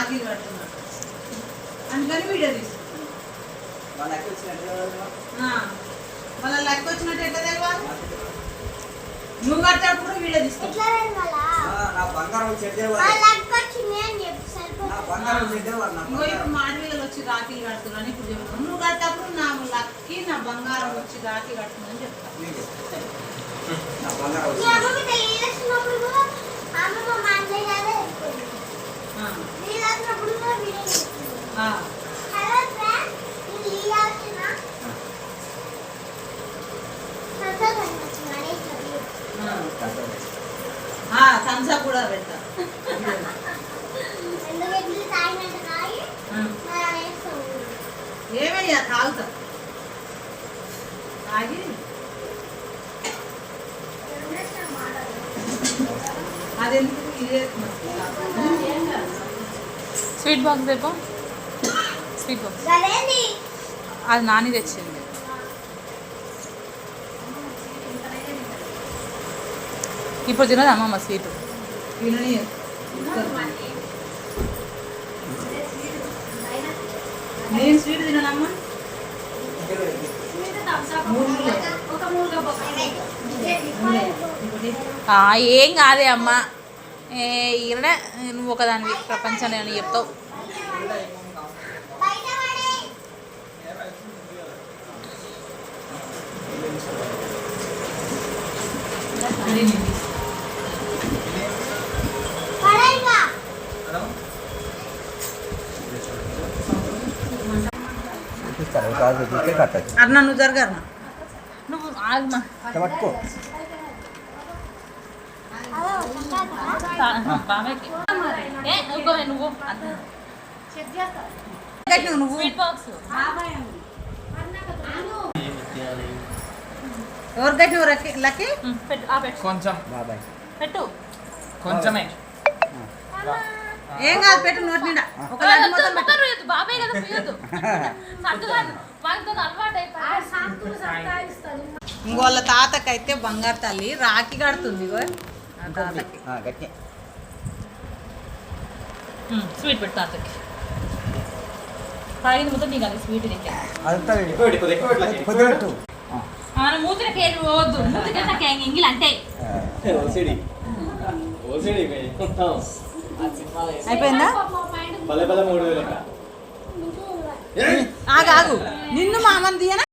రాఖీలు కడుతున్నా అందుకని వీడియో తీసుకున్నాను. వాళ్ళ లెక్క వచ్చినట్టు ఎట్లా తెలియాలి? నువ్వు కట్టేటప్పుడు కూడా వీడియో తీసుకున్నాను. ఇప్పుడు మాడవీళ్ళు వచ్చి రాఖీలు కడుతున్నాను ఇప్పుడు చెప్తాను. నువ్వు కట్టేటప్పుడు నా లక్కి నా బంగారం వచ్చి రాఖీ కడుతుందని చెప్తాను. థమ్స్ అప్ కూడా పెడతా. ఏమయ్యా తాగుతా తాగి అదెందుకు ఇదే స్వీట్ బాక్స్ రేపు స్వీట్ బాక్స్ అది నాని తెచ్చింది. ఇప్పుడు తినదు అమ్మమ్మ స్వీట్. నేను స్వీట్ తినమ్మా. ఏం కాదే అమ్మ, ఇక్కడ నువ్వు ఒకదానివి ప్రపంచంలో అని చెప్తావు. అన్న నువ్వు జరగన్నా నువ్వు ఆగమా నువ్వు నువ్వు స్వీట్ బాక్స్ ఎవరు కట్టినవు లక్కీ? కొంచెం పెట్టు కొంచెమే ఏం కాదు పెట్టు నోటి నిండా. ఒక లడ్డు మొత్తం పెట్టు. బాబాయ్ కదా పోయొద్దు ఇంకోళ్ళ తాతకైతే బంగారు తల్లి రాఖీ కడుతుంది. ఆ తాతకి స్వీట్ పెట్టు తాతకి. తాగింది మొత్తం నీకు అది స్వీట్ మూతిన కేజీ పోవద్దు. మూతికి కేంగి ఇంగిల్ అంటే అయిపోయిందా? ఆగు నిన్ను మామని తీయనా?